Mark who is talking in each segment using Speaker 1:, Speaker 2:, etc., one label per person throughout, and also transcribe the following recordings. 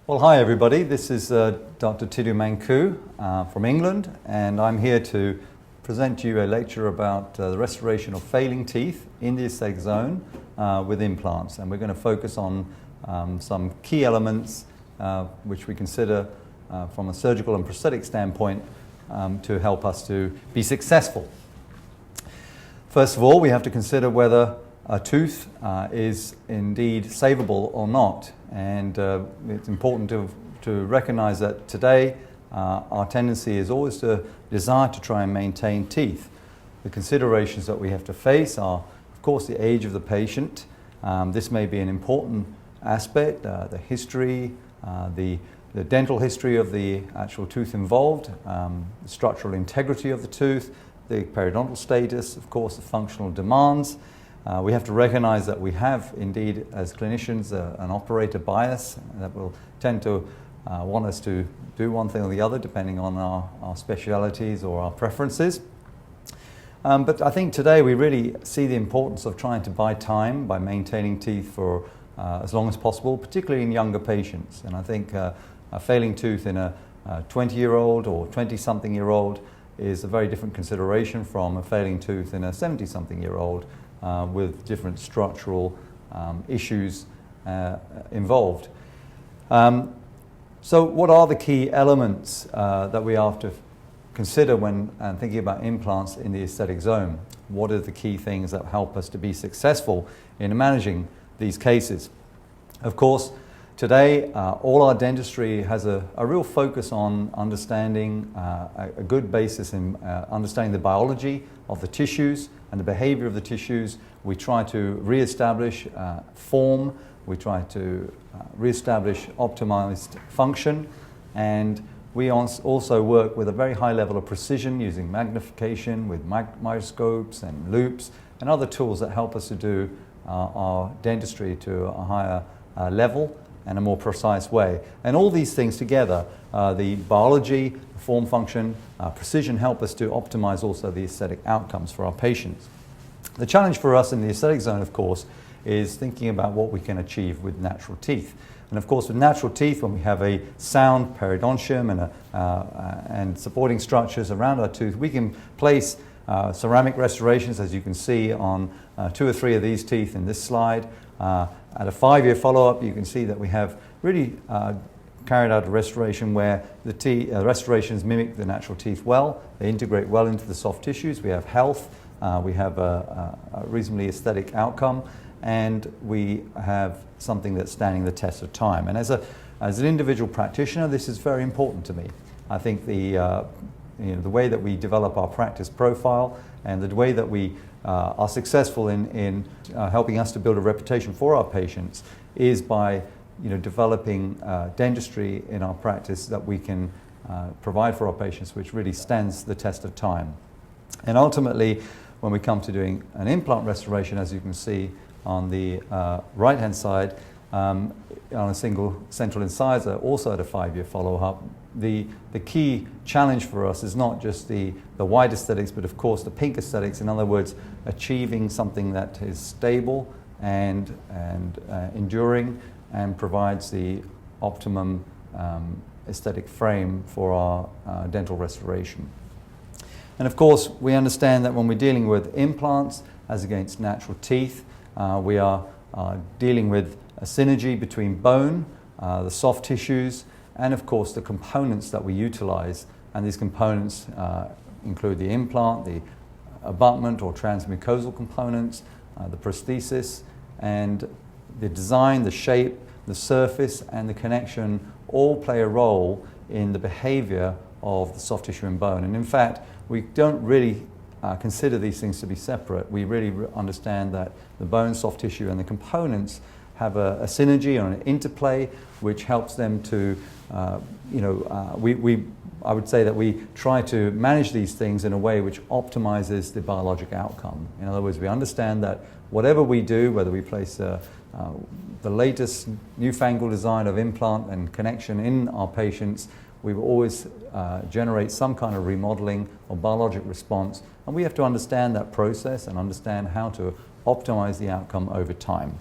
Speaker 1: Well, hi everybody. This is Dr. Tidhu Manku from England, and I'm here to present to you a lecture about the restoration of failing teeth in the aesthetic zone with implants. And we're going to focus on some key elements which we consider from a surgical and prosthetic standpoint to help us to be successful. First of all, we have to consider whether a tooth is indeed savable or not. And it's important to recognize that today our tendency is always to desire to try and maintain teeth. The considerations that we have to face are, of course, the age of the patient. This may be an important aspect, the history, the dental history of the actual tooth involved, the structural integrity of the tooth, the periodontal status, of course, the functional demands. We have to recognize that we have indeed, as clinicians, an operator bias that will tend to want us to do one thing or the other depending on our specialities or our preferences. But I think today we really see the importance of trying to buy time by maintaining teeth for as long as possible, particularly in younger patients. And I think a failing tooth in a 20-year-old or 20-something-year-old is a very different consideration from a failing tooth in a 70-something-year-old with different structural issues involved. So what are the key elements that we have to consider when thinking about implants in the aesthetic zone? What are the key things that help us to be successful in managing these cases? Of course, today all our dentistry has a real focus on understanding a good basis in understanding the biology of the tissues and the behavior of the tissues. We try to re-establish form, we try to re-establish optimized function, and we also work with a very high level of precision using magnification with microscopes and loupes and other tools that help us to do our dentistry to a higher level and a more precise way. And all these things together, the biology, form function, precision, help us to optimize also the aesthetic outcomes for our patients. The challenge for us in the aesthetic zone, of course, is thinking about what we can achieve with natural teeth. And of course, with natural teeth, when we have a sound periodontium and supporting structures around our tooth, we can place ceramic restorations, as you can see on 2 or 3 of these teeth in this slide. At a 5-year follow-up, you can see that we have really carried out a restoration where the restorations mimic the natural teeth well. They integrate well into the soft tissues. We have health. We have a reasonably aesthetic outcome, and we have something that's standing the test of time. And as an individual practitioner, this is very important to me. I think the way that we develop our practice profile and the way that we are successful in helping us to build a reputation for our patients is by developing dentistry in our practice that we can provide for our patients, which really stands the test of time. And ultimately, when we come to doing an implant restoration, as you can see on the right-hand side, on a single central incisor, also at a 5-year follow-up, the key challenge for us is not just the wide aesthetics, but of course the pink aesthetics. In other words, achieving something that is stable and enduring and provides the optimum aesthetic frame for our dental restoration. And of course, we understand that when we're dealing with implants as against natural teeth, we are dealing with a synergy between bone, the soft tissues, and of course the components that we utilize. And these components include the implant, the abutment or transmucosal components, the prosthesis, and the design, the shape, the surface, and the connection all play a role in the behavior of the soft tissue and bone. And in fact, we don't really consider these things to be separate. We really understand that the bone, soft tissue, and the components have a synergy or an interplay which helps them to, I would say that we try to manage these things in a way which optimizes the biologic outcome. In other words, we understand that whatever we do, whether we place the latest newfangled design of implant and connection in our patients, we will always generate some kind of remodeling or biologic response, and we have to understand that process and understand how to optimize the outcome over time.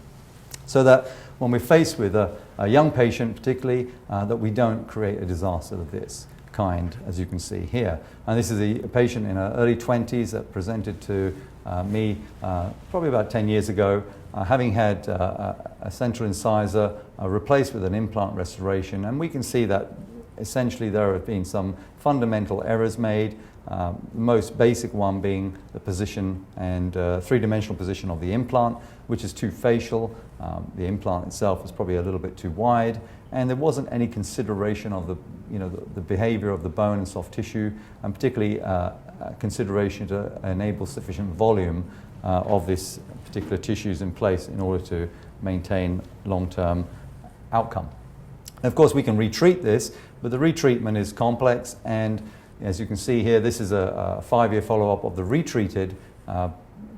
Speaker 1: So that when we're faced with a a young patient particularly, that we don't create a disaster of this kind, as you can see here. And this is a patient in her early 20s that presented to me probably about 10 years ago, having had a central incisor replaced with an implant restoration. And we can see that essentially there have been some fundamental errors made, the most basic one being the position and three-dimensional position of the implant, which is too facial. The implant itself is probably a little bit too wide, and there wasn't any consideration of the behavior of the bone and soft tissue, and particularly consideration to enable sufficient volume of this particular tissues in place in order to maintain long-term outcome. And of course, we can retreat this, but the retreatment is complex, and as you can see here, this is a 5-year follow-up of the retreated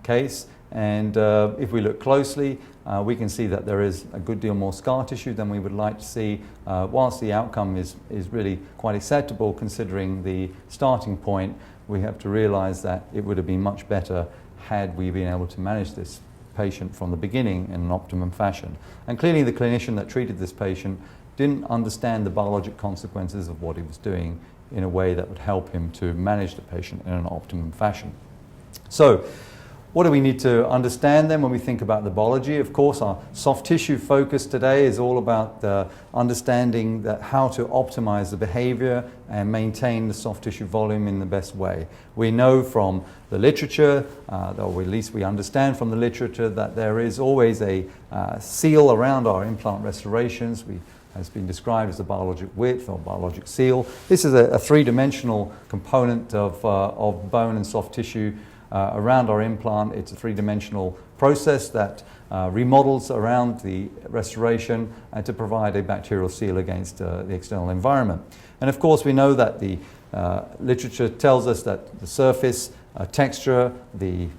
Speaker 1: case. And if we look closely, we can see that there is a good deal more scar tissue than we would like to see, whilst the outcome is really quite acceptable considering the starting point. We have to realize that it would have been much better had we been able to manage this patient from the beginning in an optimum fashion. And clearly the clinician that treated this patient didn't understand the biologic consequences of what he was doing in a way that would help him to manage the patient in an optimum fashion. So, what do we need to understand then when we think about the biology? Of course, our soft tissue focus today is all about understanding that how to optimize the behavior and maintain the soft tissue volume in the best way. We know from the literature, or at least we understand from the literature, that there is always a seal around our implant restorations. Has been described as the biologic width or biologic seal. This is a three-dimensional component of bone and soft tissue around our implant. It's a three-dimensional process that remodels around the restoration and to provide a bacterial seal against the external environment. And of course, we know that the literature tells us that the surface texture,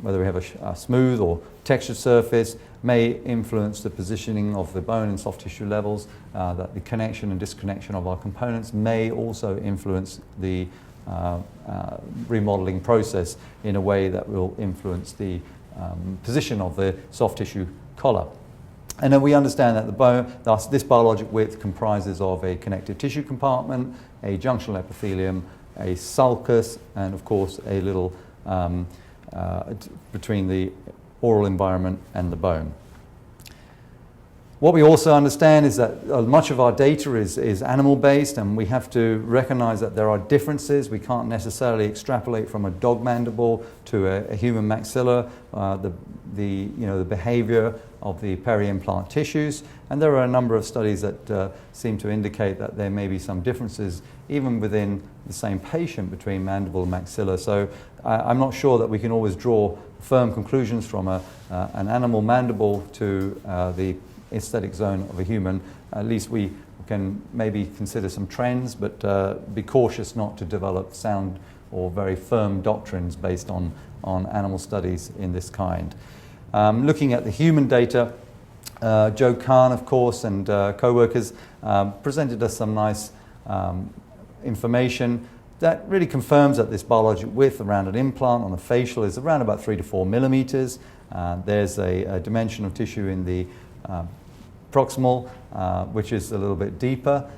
Speaker 1: whether we have a smooth or textured surface, may influence the positioning of the bone and soft tissue levels, that the connection and disconnection of our components may also influence the remodeling process in a way that will influence the position of the soft tissue collar. And then we understand that the bone, thus this biologic width comprises of a connective tissue compartment, a junctional epithelium, a sulcus, and of course a little between the oral environment and the bone. What we also understand is that much of our data is animal-based, and we have to recognize that there are differences. We can't necessarily extrapolate from a dog mandible to a human maxilla the behavior of the peri-implant tissues, and there are a number of studies that seem to indicate that there may be some differences even within the same patient between mandible and maxilla. So I'm not sure that we can always draw firm conclusions from an animal mandible to the aesthetic zone of a human. At least we can maybe consider some trends, but be cautious not to develop sound or very firm doctrines based on animal studies in this kind. Looking at the human data, Joe Kahn, of course, and co-workers presented us some nice information that really confirms that this biologic width around an implant on a facial is around about 3 to 4 millimeters. There's a dimension of tissue in the proximal, which is a little bit deeper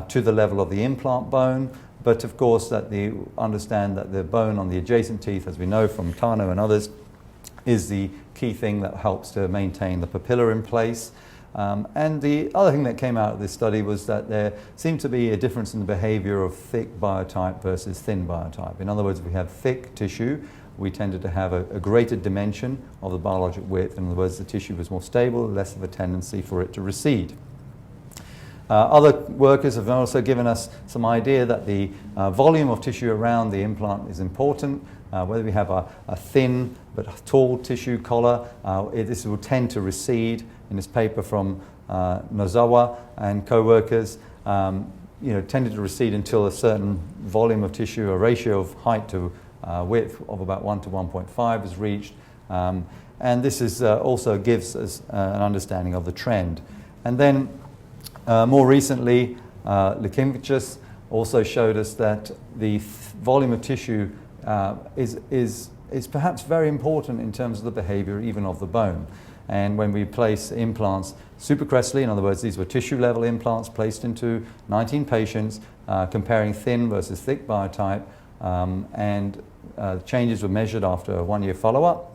Speaker 1: to the level of the implant bone. But of course, that understand that the bone on the adjacent teeth, as we know from Tano and others, is the key thing that helps to maintain the papilla in place. And the other thing that came out of this study was that there seemed to be a difference in the behavior of thick biotype versus thin biotype. In other words, if we have thick tissue, we tended to have a greater dimension of the biologic width. In other words, the tissue was more stable, less of a tendency for it to recede. Other workers have also given us some idea that the volume of tissue around the implant is important. Whether we have a thin but tall tissue collar, this will tend to recede. In this paper from Nozawa and co-workers, tended to recede until a certain volume of tissue, a ratio of height to width of about 1 to 1.5 is reached. And this is also gives us an understanding of the trend. And then more recently, Likinkvichus also showed us that the volume of tissue is perhaps very important in terms of the behavior even of the bone. And when we place implants, supercrestally. In other words, these were tissue-level implants placed into 19 patients, comparing thin versus thick biotype, and changes were measured after a 1-year follow-up.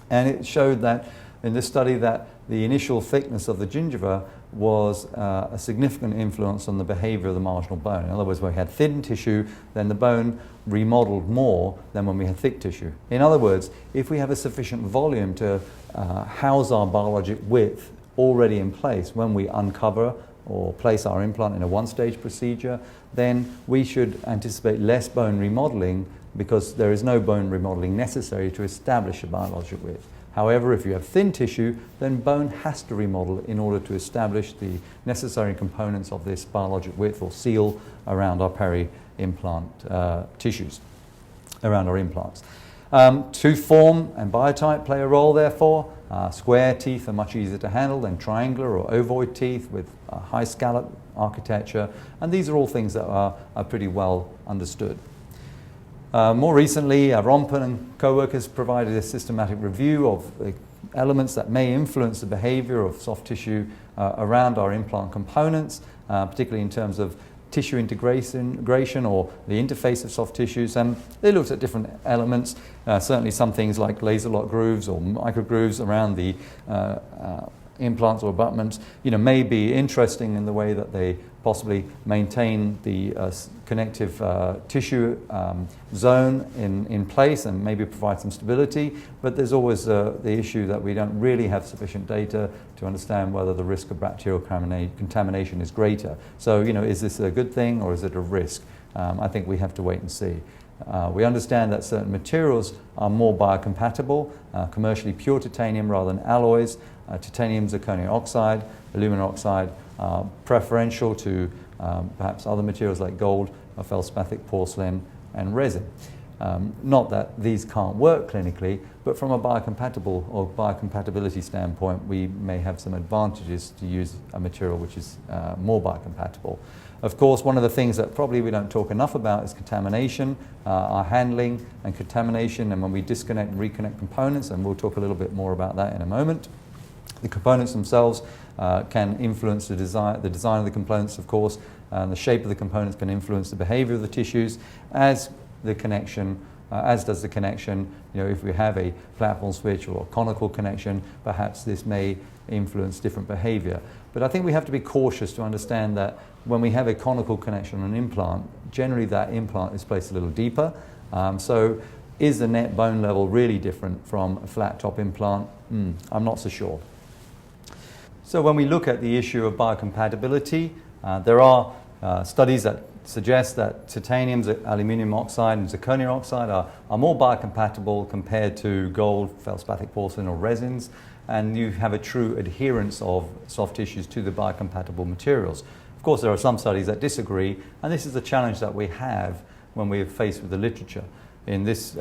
Speaker 1: And it showed that in this study that the initial thickness of the gingiva was a significant influence on the behavior of the marginal bone. In other words, when we had thin tissue, then the bone remodeled more than when we had thick tissue. In other words, if we have a sufficient volume to house our biologic width already in place when we uncover or place our implant in a one-stage procedure, then we should anticipate less bone remodeling because there is no bone remodeling necessary to establish a biologic width. However, if you have thin tissue, then bone has to remodel in order to establish the necessary components of this biologic width or seal around our peri-implant tissues, around our implants. Tooth form and biotype play a role, therefore. Square teeth are much easier to handle than triangular or ovoid teeth with high scallop architecture, and these are all things that are pretty well understood. More recently, Rompen and co-workers provided a systematic review of the elements that may influence the behavior of soft tissue around our implant components, particularly in terms of tissue integration or the interface of soft tissues. And they looked at different elements, certainly some things like laser lock grooves or micro grooves around the implants or abutments, may be interesting in the way that they possibly maintain the connective tissue zone in place and maybe provide some stability. But there's always the issue that we don't really have sufficient data to understand whether the risk of bacterial contamination is greater. So, is this a good thing or is it a risk? I think we have to wait and see. We understand that certain materials are more biocompatible, commercially pure titanium rather than alloys. Titanium, zirconium oxide, aluminum oxide are preferential to perhaps other materials like gold, feldspathic porcelain, and resin. Not that these can't work clinically, but from a biocompatible or biocompatibility standpoint, we may have some advantages to use a material which is more biocompatible. Of course, one of the things that probably we don't talk enough about is contamination, our handling and contamination, and when we disconnect and reconnect components, and we'll talk a little bit more about that in a moment. The components themselves can influence the design of the components, of course, and the shape of the components can influence the behavior of the tissues as does the connection. If we have a platform switch or a conical connection, perhaps this may influence different behavior. But I think we have to be cautious to understand that when we have a conical connection on an implant, generally that implant is placed a little deeper. So is the net bone level really different from a flat top implant? I'm not so sure. So when we look at the issue of biocompatibility, there are studies that suggest that titanium, aluminium oxide, and zirconium oxide are more biocompatible compared to gold, feldspathic porcelain, or resins, and you have a true adherence of soft tissues to the biocompatible materials. Of course, there are some studies that disagree, and this is the challenge that we have when we're faced with the literature. In this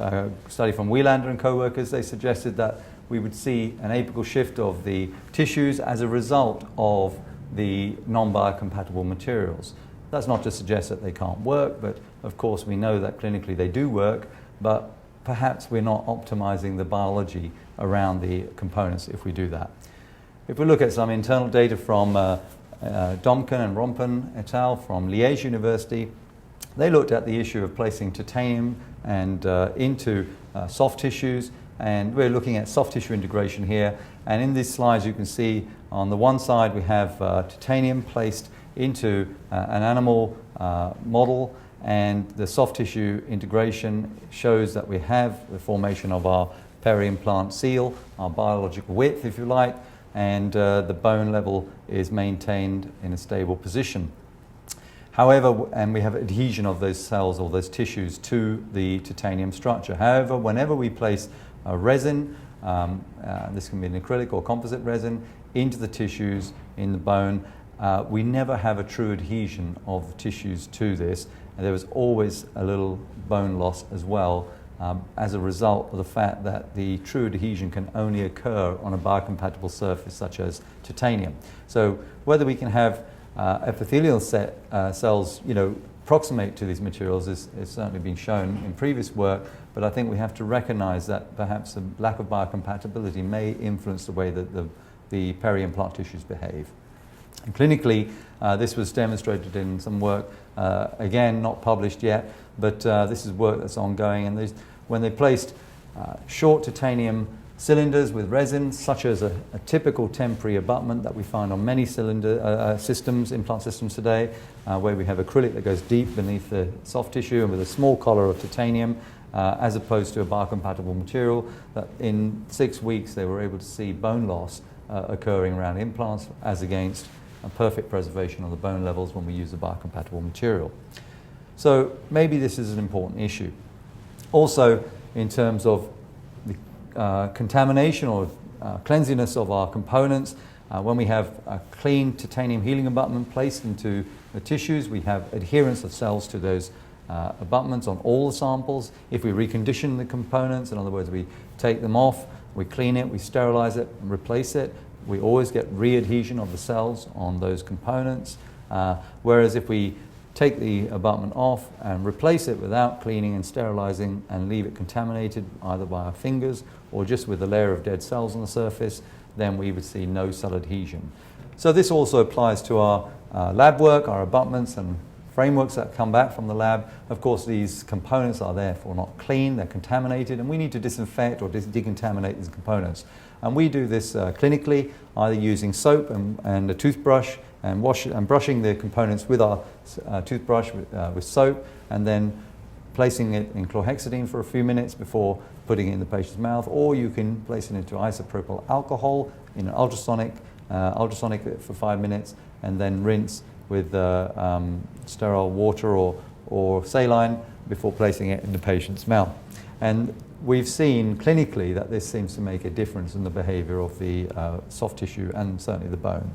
Speaker 1: study from Wieland and co-workers, they suggested that we would see an apical shift of the tissues as a result of the non-biocompatible materials. That's not to suggest that they can't work, but of course we know that clinically they do work, but perhaps we're not optimizing the biology around the components if we do that. If we look at some internal data from Domken and Rompen et al. From Liège University, they looked at the issue of placing titanium and into soft tissues, and we're looking at soft tissue integration here. And in these slides you can see on the one side we have titanium placed into an animal model, and the soft tissue integration shows that we have the formation of our peri-implant seal, our biological width if you like, and the bone level is maintained in a stable position. However, and we have adhesion of those cells or those tissues to the titanium structure. However, whenever we place a resin, this can be an acrylic or composite resin, into the tissues in the bone, we never have a true adhesion of the tissues to this, and there was always a little bone loss as well as a result of the fact that the true adhesion can only occur on a biocompatible surface such as titanium. So whether we can have epithelial cells approximate to these materials is certainly been shown in previous work, but I think we have to recognize that perhaps a lack of biocompatibility may influence the way that the the peri-implant tissues behave. And clinically, this was demonstrated in some work, again, not published yet, but this is work that's ongoing. And when they placed short titanium cylinders with resin, such as a typical temporary abutment that we find on many cylinder systems, implant systems today, where we have acrylic that goes deep beneath the soft tissue and with a small collar of titanium, as opposed to a biocompatible material, that in 6 weeks they were able to see bone loss occurring around implants as against a perfect preservation of the bone levels when we use a biocompatible material. So maybe this is an important issue. Also, in terms of the contamination or cleanliness of our components, when we have a clean titanium healing abutment placed into the tissues, we have adherence of cells to those abutments on all the samples. If we recondition the components, in other words, we take them off, we clean it, we sterilize it and replace it, we always get re-adhesion of the cells on those components. Whereas if we take the abutment off and replace it without cleaning and sterilizing and leave it contaminated either by our fingers or just with a layer of dead cells on the surface, then we would see no cell adhesion. So this also applies to our lab work, our abutments and frameworks that come back from the lab. Of course, these components are therefore not clean, they're contaminated, and we need to disinfect or decontaminate these components. And we do this clinically, either using soap and a toothbrush and brushing the components with our toothbrush with soap, and then placing it in chlorhexidine for a few minutes before putting it in the patient's mouth, or you can place it into isopropyl alcohol in an ultrasonic for 5 minutes, and then rinse with sterile water or saline before placing it in the patient's mouth. And we've seen clinically that this seems to make a difference in the behavior of the soft tissue and certainly the bone.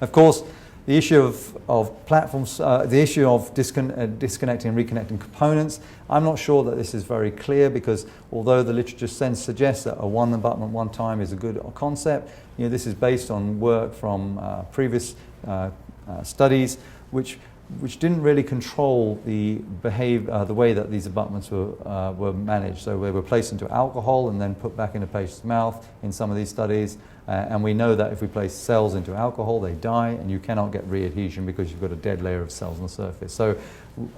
Speaker 1: Of course, the issue of platforms, the issue of disconnecting and reconnecting components, I'm not sure that this is very clear, because although the literature suggests that a one abutment one time is a good concept, this is based on work from previous studies which didn't really control the way that these abutments were managed. So they were placed into alcohol and then put back in the patient's mouth in some of these studies. And we know that if we place cells into alcohol, they die, and you cannot get re-adhesion because you've got a dead layer of cells on the surface. So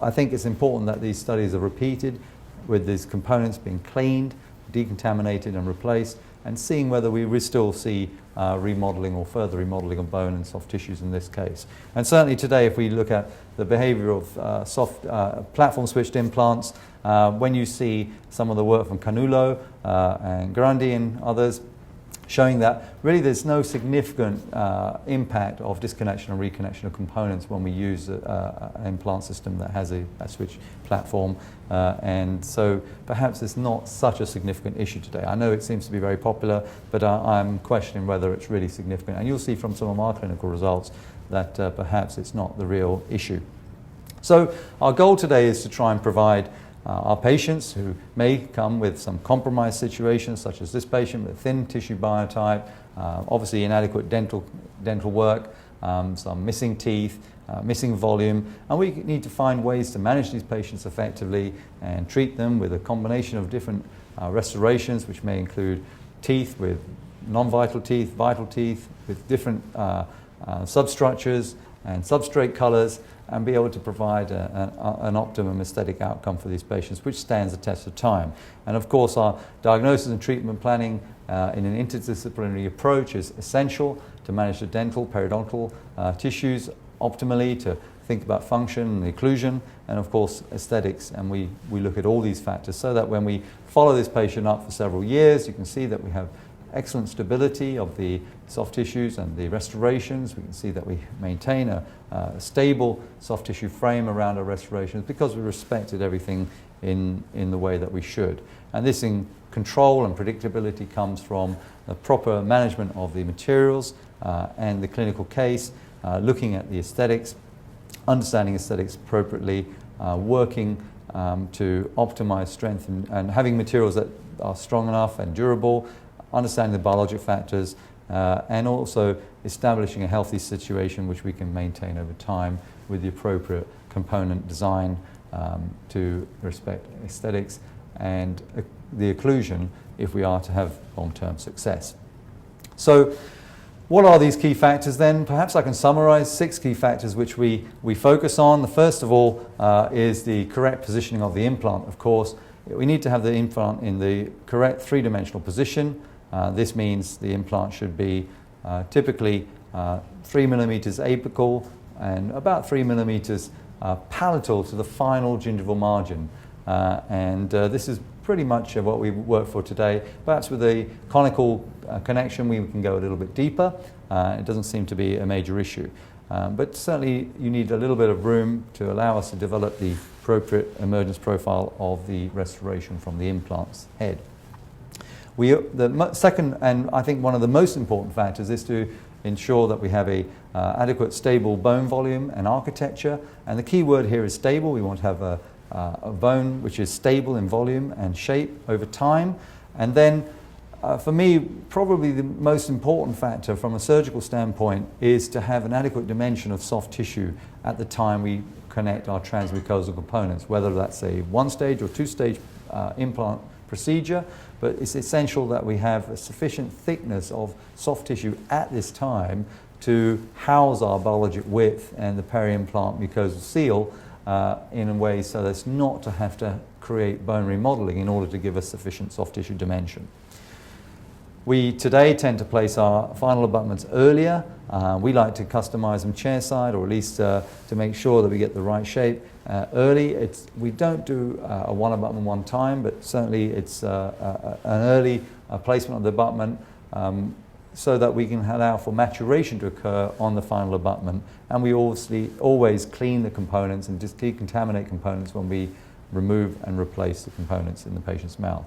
Speaker 1: I think it's important that these studies are repeated with these components being cleaned, decontaminated and replaced, and seeing whether we still see remodeling or further remodeling of bone and soft tissues in this case. And certainly today, if we look at the behavior of soft platform switched implants, when you see some of the work from Canulo and Grandi and others, showing that really there's no significant impact of disconnection and reconnection of components when we use an implant system that has a switch platform. And so perhaps it's not such a significant issue today. I know it seems to be very popular, but I'm questioning whether it's really significant. And you'll see from some of our clinical results that perhaps it's not the real issue. So our goal today is to try and provide our patients who may come with some compromised situations, such as this patient with thin tissue biotype, obviously inadequate dental work, some missing teeth, missing volume, and we need to find ways to manage these patients effectively and treat them with a combination of different restorations, which may include teeth with non-vital teeth, vital teeth, with different substructures and substrate colors, and be able to provide an optimum aesthetic outcome for these patients, which stands the test of time. And of course, our diagnosis and treatment planning in an interdisciplinary approach is essential to manage the dental, periodontal tissues optimally, to think about function and occlusion, and of course aesthetics. And we look at all these factors so that when we follow this patient up for several years, you can see that we have excellent stability of the soft tissues and the restorations. We can see that we maintain a stable soft tissue frame around our restorations because we respected everything in the way that we should. And this in control and predictability comes from the proper management of the materials and the clinical case, looking at the aesthetics, understanding aesthetics appropriately, working to optimize strength and having materials that are strong enough and durable, understanding the biologic factors, and also establishing a healthy situation which we can maintain over time with the appropriate component design to respect aesthetics and the occlusion if we are to have long-term success. So What are these key factors then? Perhaps I can summarize 6 key factors which we focus on. The first of all is the correct positioning of the implant, of course. We need to have the implant in the correct 3-dimensional position. This means the implant should be typically 3 millimeters apical and about 3 millimeters palatal to the final gingival margin. This is pretty much what we work for today. Perhaps with a conical connection we can go a little bit deeper. It doesn't seem to be a major issue. But certainly you need a little bit of room to allow us to develop the appropriate emergence profile of the restoration from the implant's head. The second, and I think one of the most important factors, is to ensure that we have a adequate stable bone volume and architecture. And the key word here is stable. We want to have a bone which is stable in volume and shape over time. And then for me, probably the most important factor from a surgical standpoint is to have an adequate dimension of soft tissue at the time we connect our transmucosal components, whether that's a 1-stage or 2-stage implant procedure. But it's essential that we have a sufficient thickness of soft tissue at this time to house our biologic width and the peri-implant mucosal seal in a way so that's not to have to create bone remodeling in order to give us sufficient soft tissue dimension. We today tend to place our final abutments earlier. We like to customize them chairside, or at least to make sure that we get the right shape early. We don't do a 1 abutment 1 time, but certainly it's an early placement of the abutment so that we can allow for maturation to occur on the final abutment. And we obviously always clean the components and just decontaminate components when we remove and replace the components in the patient's mouth.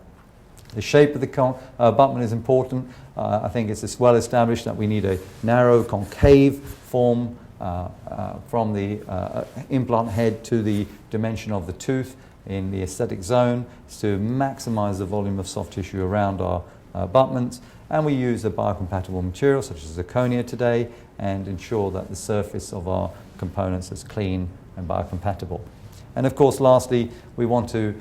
Speaker 1: The shape of the abutment is important. I think it's well established that we need a narrow concave form from the implant head to the dimension of the tooth in the aesthetic zone to maximize the volume of soft tissue around our abutments. And we use a biocompatible material such as zirconia today and ensure that the surface of our components is clean and biocompatible. And of course, lastly, we want to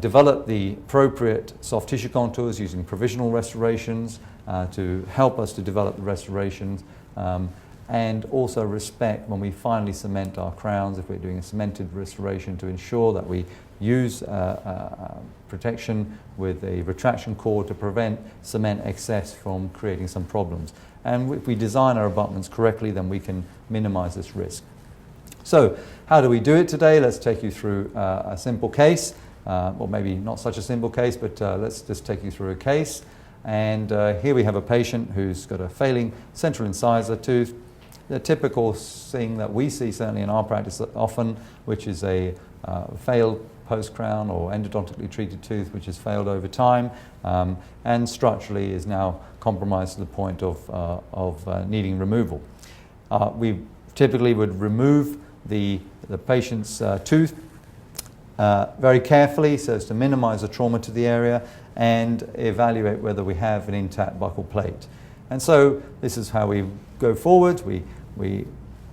Speaker 1: develop the appropriate soft tissue contours using provisional restorations to help us to develop the restorations, and also respect when we finally cement our crowns, if we're doing a cemented restoration, to ensure that we use protection with a retraction cord to prevent cement excess from creating some problems. And if we design our abutments correctly, then we can minimize this risk. So how do we do it today? Let's take you through a simple case. Or maybe not such a simple case, but let's just take you through a case. And here we have a patient who's got a failing central incisor tooth. The typical thing that we see certainly in our practice often, which is a failed post-crown or endodontically treated tooth which has failed over time and structurally is now compromised to the point of needing removal. We typically would remove the patient's tooth very carefully so as to minimize the trauma to the area and evaluate whether we have an intact buccal plate. And so this is how we go forward. We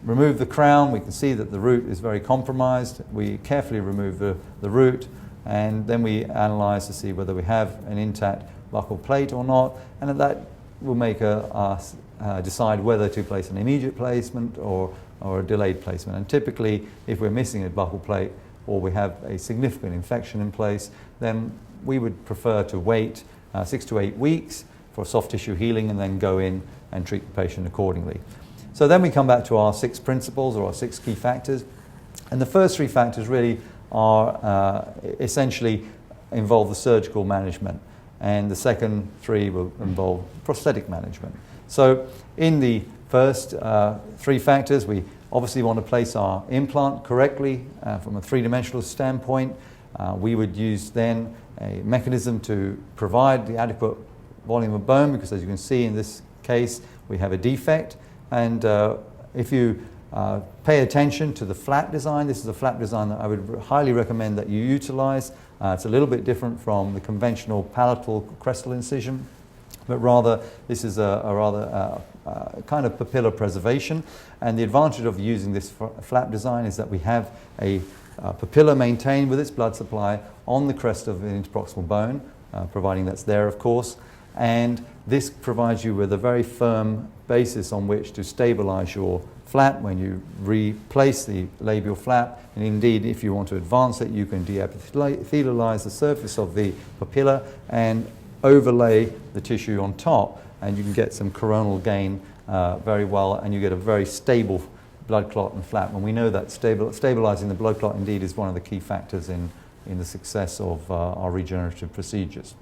Speaker 1: remove the crown. We can see that the root is very compromised. We carefully remove the root, and then we analyze to see whether we have an intact buccal plate or not, and that will make us decide whether to place an immediate placement or a delayed placement. And typically, if we're missing a buccal plate or we have a significant infection in place, then we would prefer to wait 6 to 8 weeks for soft tissue healing and then go in and treat the patient accordingly. So then we come back to our 6 principles or our 6 key factors. And the first 3 factors really are essentially involve the surgical management, and the second 3 will involve prosthetic management. So in the first 3 factors, we obviously want to place our implant correctly from a 3-dimensional standpoint. We would use then a mechanism to provide the adequate volume of bone, because as you can see in this case we have a defect. And if you pay attention to the flap design, this is a flap design that I would highly recommend that you utilize. It's a little bit different from the conventional palatal crestal incision, but rather this is a rather kind of papilla preservation. And the advantage of using this flap design is that we have a papilla maintained with its blood supply on the crest of the interproximal bone, providing that's there, of course. and this provides you with a very firm basis on which to stabilize your flap when you replace the labial flap. And indeed, if you want to advance it, you can deepithelialize the surface of the papilla and overlay the tissue on top, and you can get some coronal gain very well, and you get a very stable blood clot and flap. And we know that stabilizing the blood clot indeed is one of the key factors in the success of our regenerative procedures.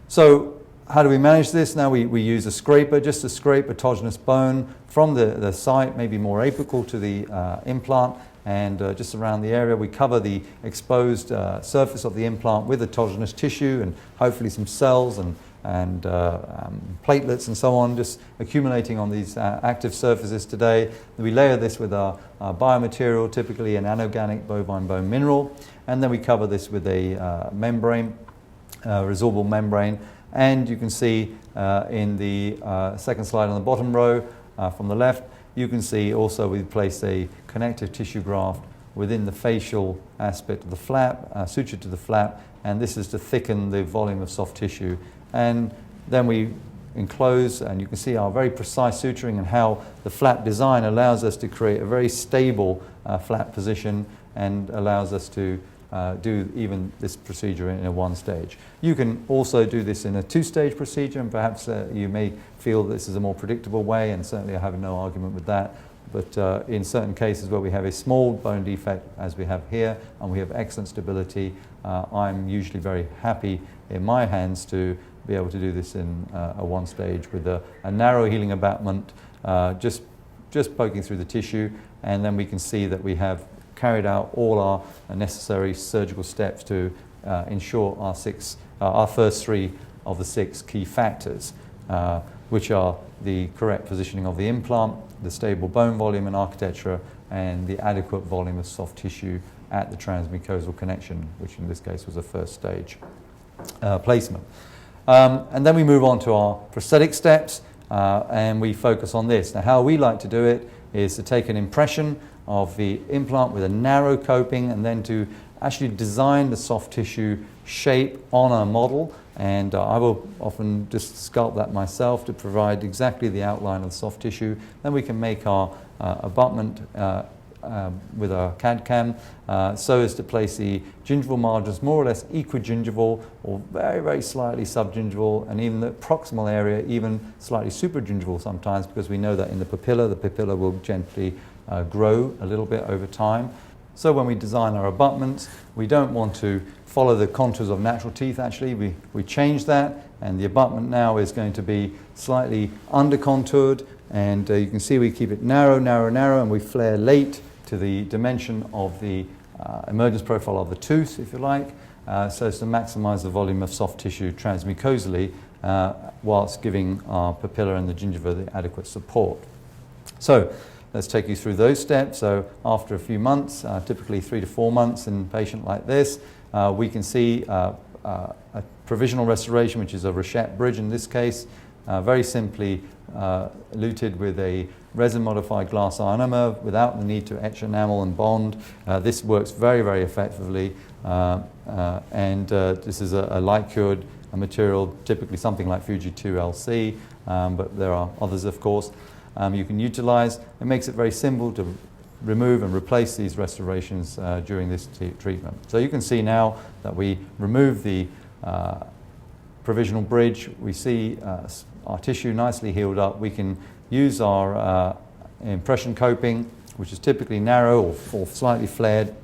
Speaker 1: So how do we manage this? Now we use a scraper just to scrape autogenous bone from the site, maybe more apical to the implant, and just around the area. We cover the exposed surface of the implant with autogenous tissue and hopefully some cells and platelets and so on, just accumulating on these active surfaces today. We layer this with our biomaterial, typically an anorganic bovine bone mineral, and then we cover this with a membrane, resorbable membrane. And you can see in the second slide on the bottom row from the left, you can see also we've placed a connective tissue graft within the facial aspect of the flap, sutured to the flap, and this is to thicken the volume of soft tissue. And then we enclose, and you can see our very precise suturing and how the flap design allows us to create a very stable flap position and allows us to do even this procedure in a one stage. You can also do this in a two-stage procedure, and perhaps you may feel this is a more predictable way, and certainly I have no argument with that. But in certain cases where we have a small bone defect, as we have here, and we have excellent stability, I'm usually very happy in my hands to be able to do this in a one stage with a narrow healing abutment, just poking through the tissue, and then we can see that we have carried out all our necessary surgical steps to ensure our first three of the six key factors, which are the correct positioning of the implant, the stable bone volume and architecture, and the adequate volume of soft tissue at the transmucosal connection, which in this case was a first stage placement. And then we move on to our prosthetic steps, and we focus on this. Now, how we like to do it is to take an impression of the implant with a narrow coping, and then to actually design the soft tissue shape on a model. And I will often just sculpt that myself to provide exactly the outline of the soft tissue. Then we can make our abutment with our CAD-CAM so as to place the gingival margins more or less equigingival or very, very slightly subgingival, and even the proximal area even slightly supragingival sometimes, because we know that in the papilla will gently grow a little bit over time. So when we design our abutments, we don't want to follow the contours of natural teeth. Actually, we change that, and the abutment now is going to be slightly under-contoured, and you can see we keep it narrow, and we flare late to the dimension of the emergence profile of the tooth, if you like, so as to maximize the volume of soft tissue transmucosally whilst giving our papilla and the gingiva the adequate support. So let's take you through those steps. So after a few months, typically 3 to 4 months in a patient like this, we can see a provisional restoration, which is a Rachette bridge in this case, very simply luted with a resin-modified glass ionomer without the need to etch enamel and bond. This works very, very effectively, and this is a light-cured material, typically something like Fuji 2LC, but there are others, of course. You can utilize. It makes it very simple to remove and replace these restorations during this treatment. So you can see now that we remove the provisional bridge. We see our tissue nicely healed up. We can use our impression coping, which is typically narrow or slightly flared,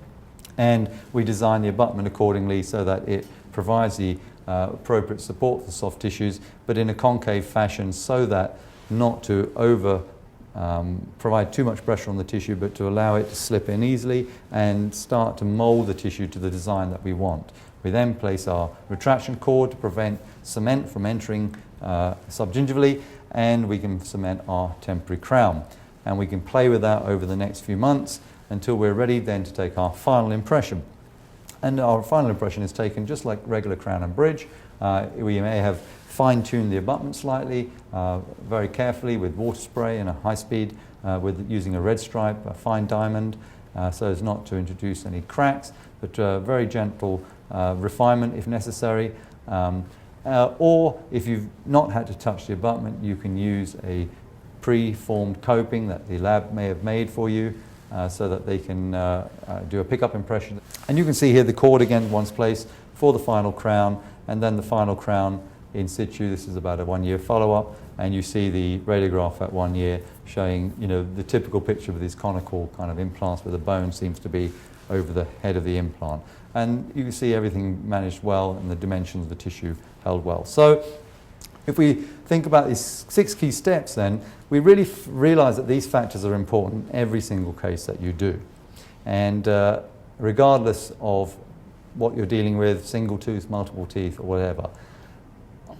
Speaker 1: and we design the abutment accordingly so that it provides the appropriate support for soft tissues, but in a concave fashion so that not to provide too much pressure on the tissue, but to allow it to slip in easily and start to mold the tissue to the design that we want. We then place our retraction cord to prevent cement from entering subgingivally, and we can cement our temporary crown. And we can play with that over the next few months until we're ready then to take our final impression. And our final impression is taken just like regular crown and bridge. We may have fine-tuned the abutment slightly, very carefully with water spray and a high speed with using a red stripe, a fine diamond, so as not to introduce any cracks, but very gentle refinement if necessary. Or if you've not had to touch the abutment, you can use a pre-formed coping that the lab may have made for you so that they can do a pickup impression. And you can see here the cord again once placed for the final crown, and then the final crown in situ. This is about a 1-year follow-up, and you see the radiograph at 1 year showing, you know, the typical picture of these conical kind of implants where the bone seems to be over the head of the implant. And you can see everything managed well and the dimensions of the tissue held well. So if we think about these 6 key steps, then we really realize that these factors are important in every single case that you do. And regardless of what you're dealing with, single tooth, multiple teeth, or whatever,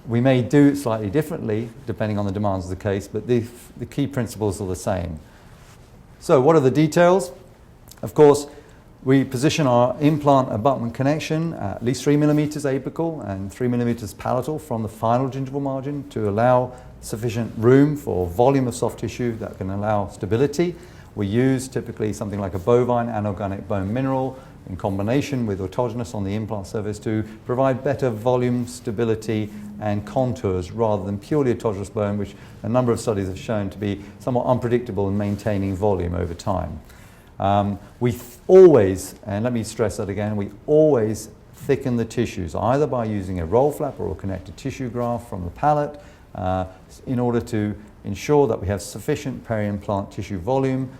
Speaker 1: we may do it slightly differently depending on the demands of the case, but the key principles are the same. So what are the details? Of course, we position our implant abutment connection at least 3 millimeters apical and 3 millimeters palatal from the final gingival margin to allow sufficient room for volume of soft tissue that can allow stability. We use typically something like a bovine anorganic bone mineral in combination with autogenous on the implant surface to provide better volume, stability and contours rather than purely autogenous bone, which a number of studies have shown to be somewhat unpredictable in maintaining volume over time. We always, and let me stress that again, we always thicken the tissues either by using a roll flap or a connected tissue graft from the palate in order to ensure that we have sufficient peri-implant tissue volume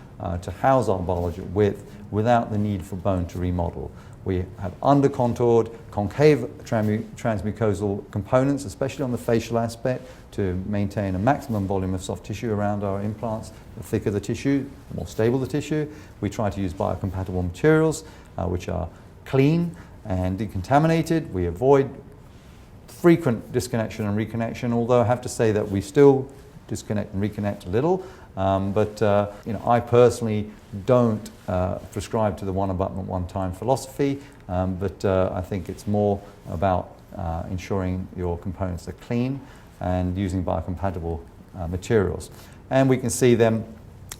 Speaker 1: to house our biologic width without the need for bone to remodel. We have under-contoured, concave transmucosal components, especially on the facial aspect, to maintain a maximum volume of soft tissue around our implants. The thicker the tissue, the more stable the tissue. We try to use biocompatible materials, which are clean and decontaminated. We avoid frequent disconnection and reconnection, although I have to say that we still disconnect and reconnect a little. You know, I personally don't prescribe to the one abutment, one time philosophy, but I think it's more about ensuring your components are clean and using biocompatible materials. And we can see then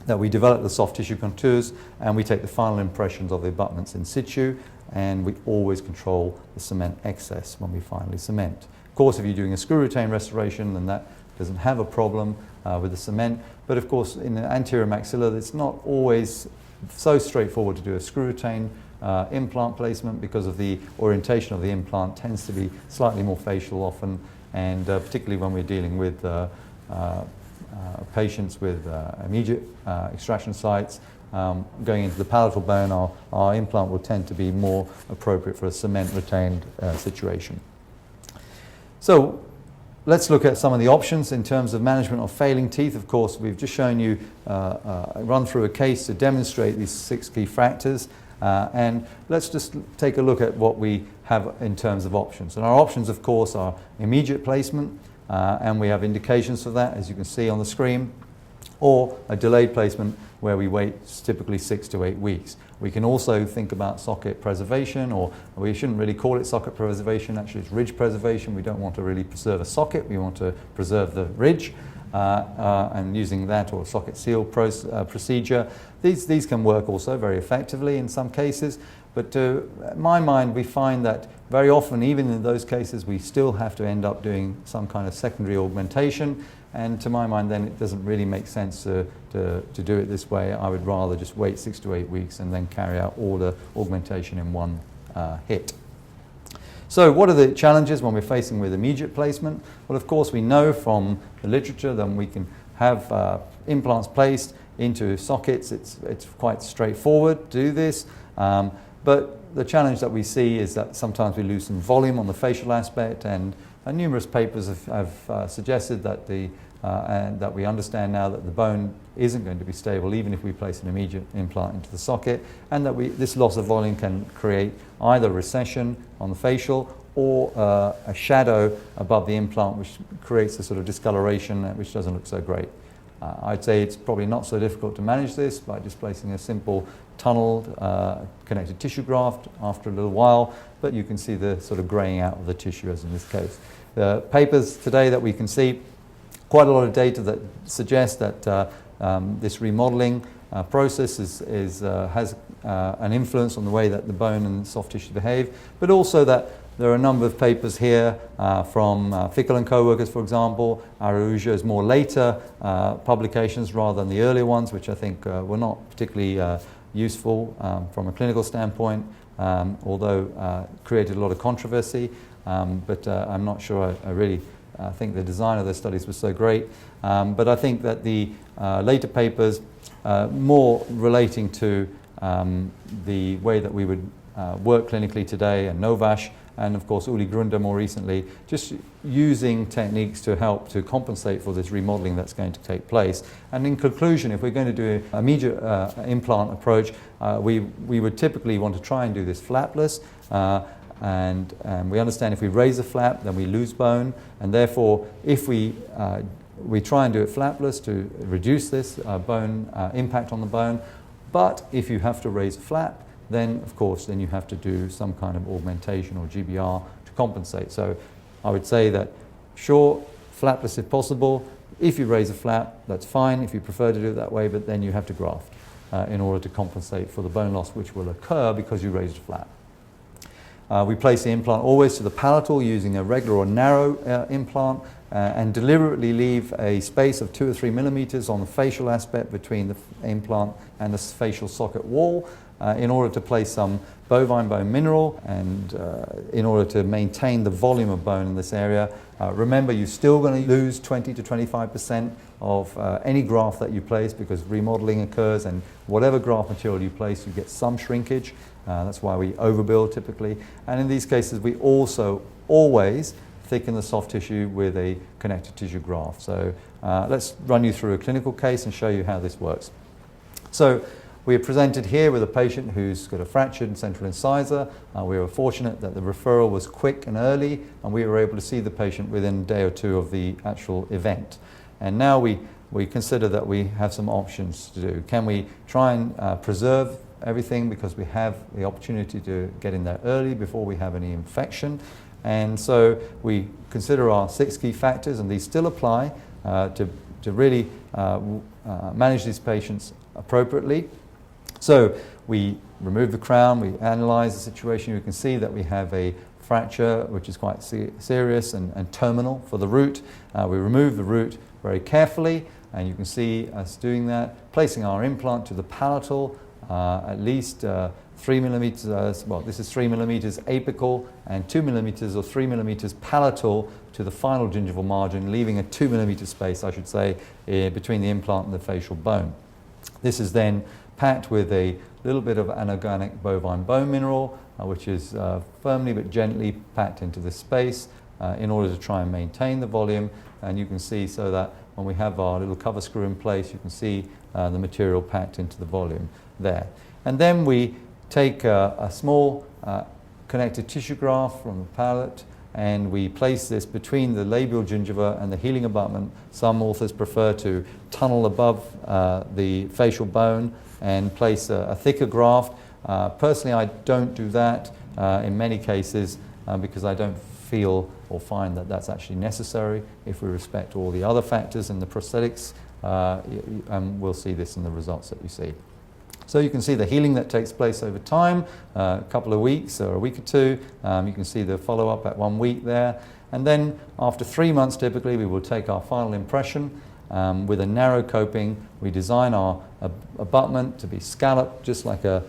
Speaker 1: that we develop the soft tissue contours and we take the final impressions of the abutments in situ, and we always control the cement excess when we finally cement. Of course, if you're doing a screw retain restoration, then that doesn't have a problem with the cement. But of course, in the anterior maxilla, it's not always so straightforward to do a screw retain implant placement because of the orientation of the implant tends to be slightly more facial often, and particularly when we're dealing with patients with immediate extraction sites going into the palatal bone, our implant will tend to be more appropriate for a cement retained situation. So let's look at some of the options in terms of management of failing teeth. Of course, we've just shown you run through a case to demonstrate these 6 key factors. And let's just take a look at what we have in terms of options. And our options, of course, are immediate placement, and we have indications for that, as you can see on the screen, or a delayed placement where we wait typically 6 to 8 weeks. We can also think about socket preservation, or we shouldn't really call it socket preservation, actually it's ridge preservation. We don't want to really preserve a socket, we want to preserve the ridge, and using that or socket seal procedure. These can work also very effectively in some cases, but in my mind we find that very often, even in those cases, we still have to end up doing some kind of secondary augmentation. And to my mind, then it doesn't really make sense to do it this way. I would rather just wait 6 to 8 weeks and then carry out all the augmentation in one hit. So what are the challenges when we're facing with immediate placement? Well, of course, we know from the literature that we can have implants placed into sockets. It's quite straightforward to do this. But the challenge that we see is that sometimes we lose some volume on the facial aspect, and numerous papers have suggested that and that we understand now that the bone isn't going to be stable even if we place an immediate implant into the socket, and that this loss of volume can create either recession on the facial or a shadow above the implant, which creates a sort of discoloration which doesn't look so great. I'd say it's probably not so difficult to manage this by just placing a simple tunneled connected tissue graft after a little while, but you can see the sort of graying out of the tissue as in this case. The papers today that we can see, quite a lot of data that suggests that this remodeling process has an influence on the way that the bone and soft tissue behave, but also that There are a number of papers here from Fickel and co-workers, for example. Araujo is more later publications rather than the earlier ones, which I think were not particularly useful from a clinical standpoint, although created a lot of controversy. But I'm not sure I really think the design of the studies was so great. But I think that the later papers, more relating to the way that we would work clinically today, and Novash, and of course Uli Grunder more recently, just using techniques to help to compensate for this remodeling that's going to take place. And in conclusion, if we're going to do an immediate implant approach, we would typically want to try and do this flapless. And we understand if we raise the flap, then we lose bone, and therefore if we try and do it flapless to reduce this bone impact on the bone. But if you have to raise a flap, then of course then you have to do some kind of augmentation or GBR to compensate. So I would say that sure, flapless if possible. If you raise a flap, that's fine if you prefer to do it that way, but then you have to graft in order to compensate for the bone loss which will occur because you raised a flap. We place the implant always to the palatal using a regular or narrow implant and deliberately leave a space of 2 or 3 millimeters on the facial aspect between the implant and the facial socket wall in order to place some bovine bone mineral and in order to maintain the volume of bone in this area. Remember, you're still going to lose 20 to 25% of any graft that you place because remodeling occurs, and whatever graft material you place, you get some shrinkage. That's why we overbuild typically. And in these cases, we also always thicken the soft tissue with a connective tissue graft. So let's run you through a clinical case and show you how this works. So we are presented here with a patient who's got a fractured central incisor. We were fortunate that the referral was quick and early, and we were able to see the patient within a day or two of the actual event. And now we consider that we have some options to do. Can we try and preserve everything because we have the opportunity to get in there early before we have any infection? And so we consider our 6 key factors, and these still apply to really manage these patients appropriately. So we remove the crown, we analyze the situation. You can see that we have a fracture which is quite serious and terminal for the root. We remove the root very carefully, and you can see us doing that, placing our implant to the palatal at least 3 millimeters, well, this is 3 millimeters apical and 2 millimeters or 3 millimeters palatal to the final gingival margin, leaving a 2 millimeter space, I should say, between the implant and the facial bone. This is then packed with a little bit of anorganic bovine bone mineral, which is firmly but gently packed into this space in order to try and maintain the volume. And you can see so that when we have our little cover screw in place, you can see the material packed into the volume there. And then we take a small connective tissue graft from the palate, and we place this between the labial gingiva and the healing abutment. Some authors prefer to tunnel above the facial bone and place a thicker graft. Personally, I don't do that in many cases because I don't feel or find that that's actually necessary if we respect all the other factors in the prosthetics, and we'll see this in the results that you see. So you can see the healing that takes place over time, a couple of weeks or a week or two. You can see the follow-up at 1 week there. And then after 3 months, typically, we will take our final impression with a narrow coping. We design our abutment to be scalloped, just like a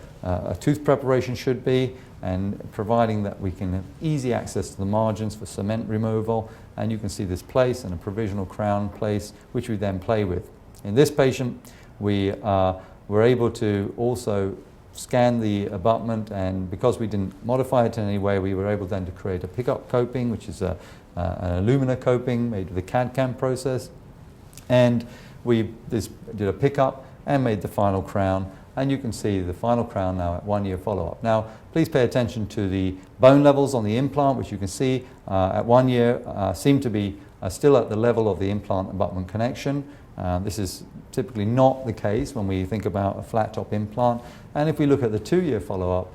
Speaker 1: tooth preparation should be, and providing that we can have easy access to the margins for cement removal. And you can see this place and a provisional crown place, which we then play with. In this patient, we're able to also scan the abutment, and because we didn't modify it in any way, we were able then to create a pickup coping, which is an alumina coping made with the CAD/CAM process. And we did a pickup and made the final crown, and you can see the final crown now at 1 year follow-up. Now, please pay attention to the bone levels on the implant, which you can see at 1 year seem to be still at the level of the implant abutment connection. This is typically not the case when we think about a flat top implant. And if we look at the 2 year follow-up,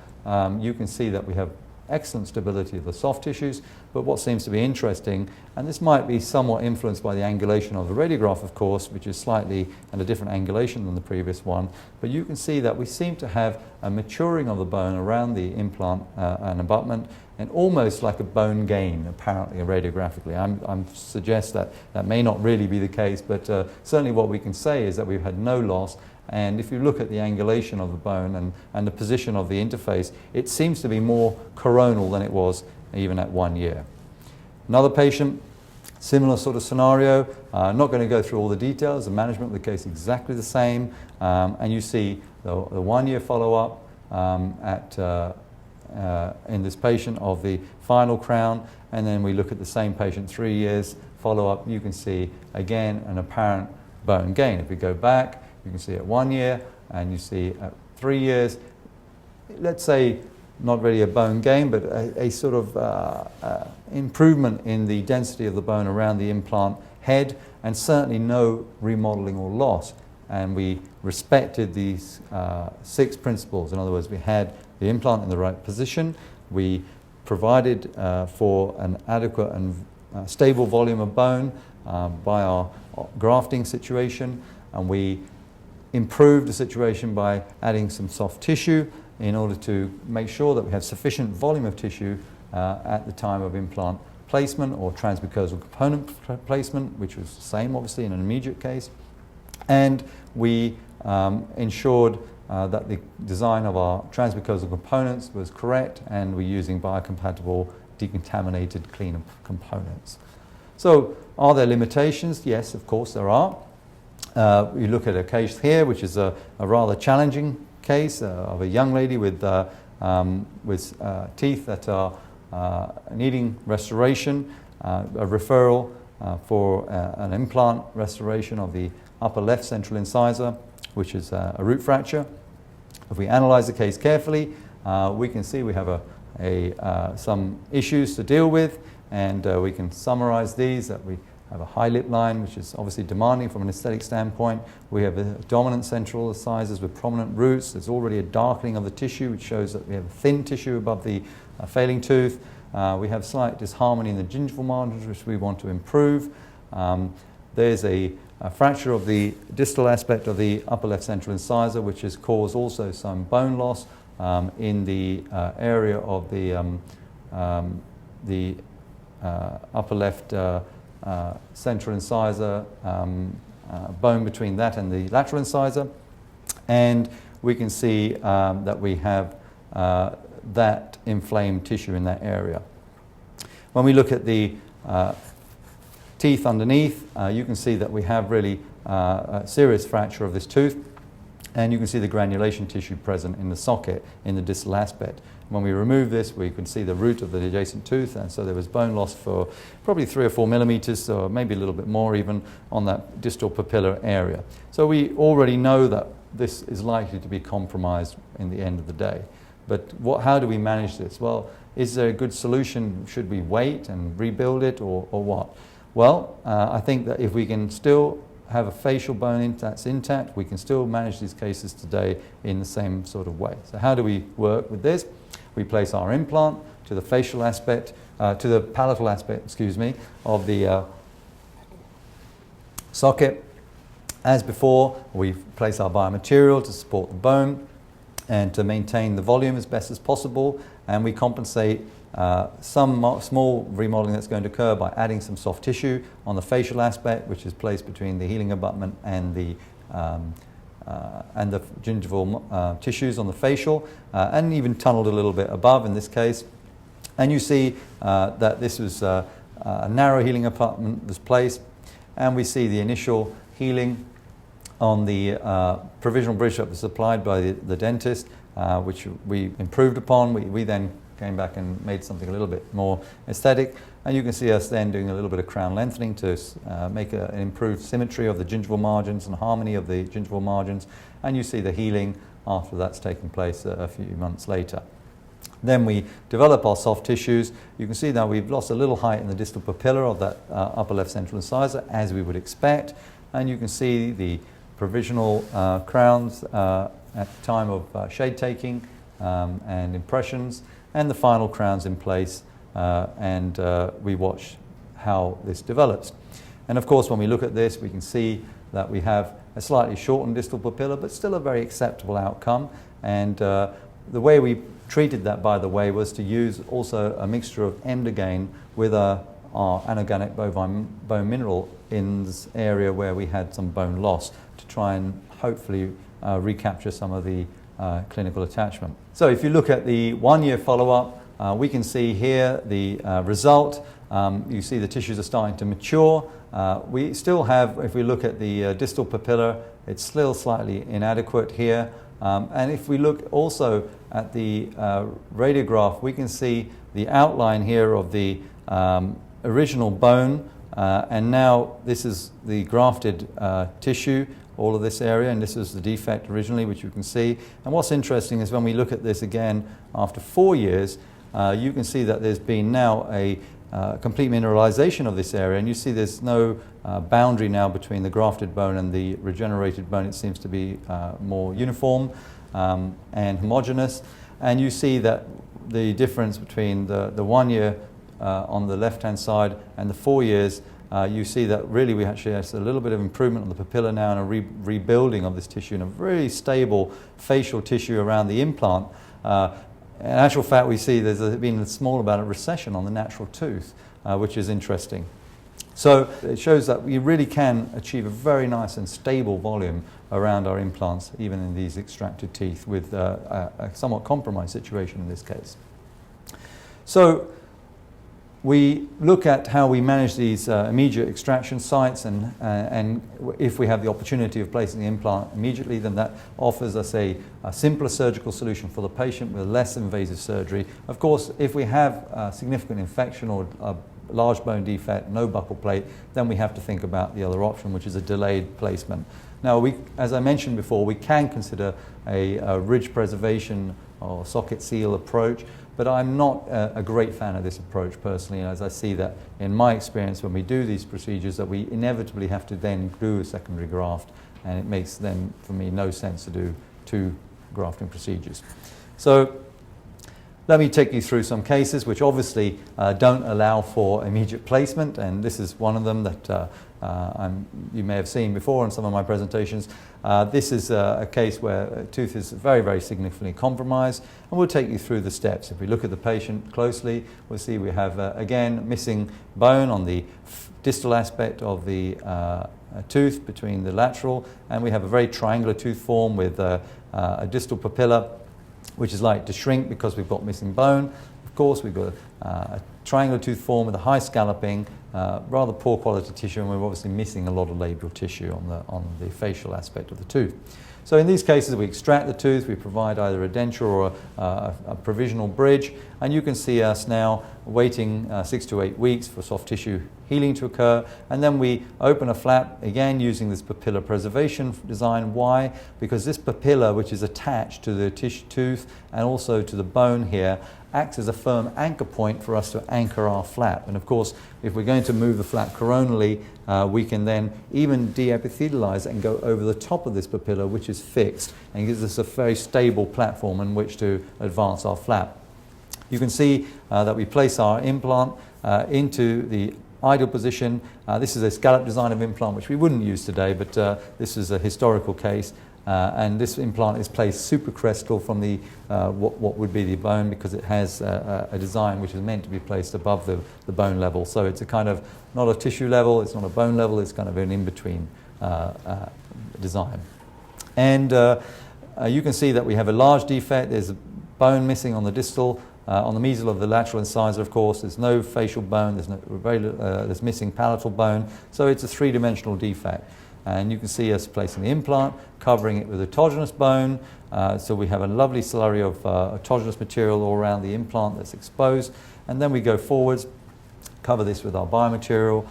Speaker 1: you can see that we have excellent stability of the soft tissues. But what seems to be interesting, and this might be somewhat influenced by the angulation of the radiograph, of course, which is slightly at a different angulation than the previous one, but you can see that we seem to have a maturing of the bone around the implant and abutment, and almost like a bone gain, apparently, radiographically. I suggest that that may not really be the case, but certainly what we can say is that we've had no loss. And if you look at the angulation of the bone and the position of the interface, it seems to be more coronal than it was even at 1 year. Another patient, similar sort of scenario. Not going to go through all the details. The management of the case exactly the same. And you see the 1 year follow-up in this patient of the final crown. And then we look at the same patient 3 years follow-up. You can see, again, an apparent bone gain. If we go back, you can see at 1 year, and you see at 3 years, let's say not really a bone gain, but a sort of improvement in the density of the bone around the implant head, and certainly no remodeling or loss. And we respected these 6 principles. In other words, we had the implant in the right position, we provided for an adequate and stable volume of bone by our grafting situation, and we improved the situation by adding some soft tissue in order to make sure that we have sufficient volume of tissue at the time of implant placement or transmucosal component placement, which was the same obviously in an immediate case. And we ensured that the design of our transmucosal components was correct, and we're using biocompatible, decontaminated, clean components. So are there limitations? Yes, of course there are. We look at a case here, which is a rather challenging case of a young lady with teeth that are needing restoration, a referral for an implant restoration of the upper left central incisor, which is a root fracture. If we analyze the case carefully, we can see we have some issues to deal with, and we can summarize these, that we have a high lip line, which is obviously demanding from an aesthetic standpoint. We have a dominant central incisors with prominent roots. There's already a darkening of the tissue, which shows that we have thin tissue above the failing tooth. We have slight disharmony in the gingival margins, which we want to improve. There's a fracture of the distal aspect of the upper left central incisor, which has caused also some bone loss in the area of the upper left central incisor, bone between that and the lateral incisor, and we can see that we have that inflamed tissue in that area. When we look at the teeth underneath, you can see that we have really a serious fracture of this tooth, and you can see the granulation tissue present in the socket in the distal aspect. When we remove this, we can see the root of the adjacent tooth, and so there was bone loss for probably 3 or 4 millimeters, or maybe a little bit more even, on that distal papillar area. So we already know that this is likely to be compromised in the end of the day. But how do we manage this? Well, is there a good solution? Should we wait and rebuild it, or what? Well, I think that if we can still have a facial bone that's intact, we can still manage these cases today in the same sort of way. So how do we work with this? We place our implant to the facial aspect, to the palatal aspect, of the socket. As before, we place our biomaterial to support the bone and to maintain the volume as best as possible, and we compensate some small remodeling that's going to occur by adding some soft tissue on the facial aspect, which is placed between the healing abutment and the gingival tissues on the facial, and even tunneled a little bit above in this case. And you see that this was a narrow healing abutment was placed, and we see the initial healing on the provisional bridge that was supplied by the dentist, which we improved upon. We then came back and made something a little bit more aesthetic, and you can see us then doing a little bit of crown lengthening to make an improved symmetry of the gingival margins and harmony of the gingival margins, and you see the healing after that's taken place a few months later. Then we develop our soft tissues. You can see now we've lost a little height in the distal papilla of that upper left central incisor, as we would expect, and you can see the provisional crowns at the time of shade taking, and impressions, and the final crown's in place, and we watch how this develops. And of course, when we look at this, we can see that we have a slightly shortened distal papilla, but still a very acceptable outcome. And the way we treated that, by the way, was to use also a mixture of Emdogain with our anorganic bovine bone mineral in this area where we had some bone loss, to try and hopefully recapture some of the clinical attachment. So if you look at the 1-year follow-up, we can see here the result. You see the tissues are starting to mature. We still have, if we look at the distal papilla, it's still slightly inadequate here. And if we look also at the radiograph, we can see the outline here of the original bone, and now this is the grafted tissue, all of this area, and this is the defect originally, which you can see. And what's interesting is when we look at this again after 4 years, you can see that there's been now a complete mineralization of this area, and you see there's no boundary now between the grafted bone and the regenerated bone. It seems to be more uniform and homogeneous, and you see that the difference between the 1 year on the left-hand side and the 4 years, you see that really we actually have a little bit of improvement on the papilla now, and a rebuilding of this tissue and a very stable facial tissue around the implant. In actual fact, we see there's been a small amount of recession on the natural tooth, which is interesting. So it shows that we really can achieve a very nice and stable volume around our implants, even in these extracted teeth, with a somewhat compromised situation in this case. So we look at how we manage these immediate extraction sites, and if we have the opportunity of placing the implant immediately, then that offers us a simpler surgical solution for the patient with less invasive surgery. Of course, if we have a significant infection or a large bone defect, no buccal plate, then we have to think about the other option, which is a delayed placement. Now, as I mentioned before, we can consider a ridge preservation or socket seal approach, but I'm not a great fan of this approach personally, as I see that in my experience when we do these procedures that we inevitably have to then do a secondary graft, and it makes then for me no sense to do 2 grafting procedures. So let me take you through some cases which obviously don't allow for immediate placement, and this is one of them that you may have seen before in some of my presentations. This is a case where a tooth is very, very significantly compromised, and we'll take you through the steps. If we look at the patient closely, we'll see we have, again, missing bone on the distal aspect of the tooth between the lateral, and we have a very triangular tooth form with a distal papilla, which is likely to shrink because we've got missing bone. Of course, we've got a triangular tooth form with a high scalloping, rather poor quality tissue, and we're obviously missing a lot of labial tissue on the facial aspect of the tooth. So in these cases, we extract the tooth, we provide either a denture or a provisional bridge, and you can see us now waiting 6 to 8 weeks for soft tissue healing to occur, and then we open a flap, again using this papilla preservation design. Why? Because this papilla, which is attached to the tooth and also to the bone here, acts as a firm anchor point for us to anchor our flap. And of course, if we're going to move the flap coronally, we can then even de-epithelialize and go over the top of this papilla, which is fixed, and gives us a very stable platform on which to advance our flap. You can see that we place our implant into the ideal position. This is a scallop design of implant, which we wouldn't use today, but this is a historical case. And this implant is placed supracrestal from the what would be the bone, because it has a design which is meant to be placed above the bone level. So it's a kind of not a tissue level, it's not a bone level, it's kind of an in-between design. And you can see that we have a large defect. There's a bone missing on the distal, on the mesial of the lateral incisor, of course. There's no facial bone, there's missing palatal bone, so it's a 3-dimensional defect. And you can see us placing the implant, covering it with autogenous bone. So we have a lovely slurry of autogenous material all around the implant that's exposed. And then we go forwards, cover this with our biomaterial.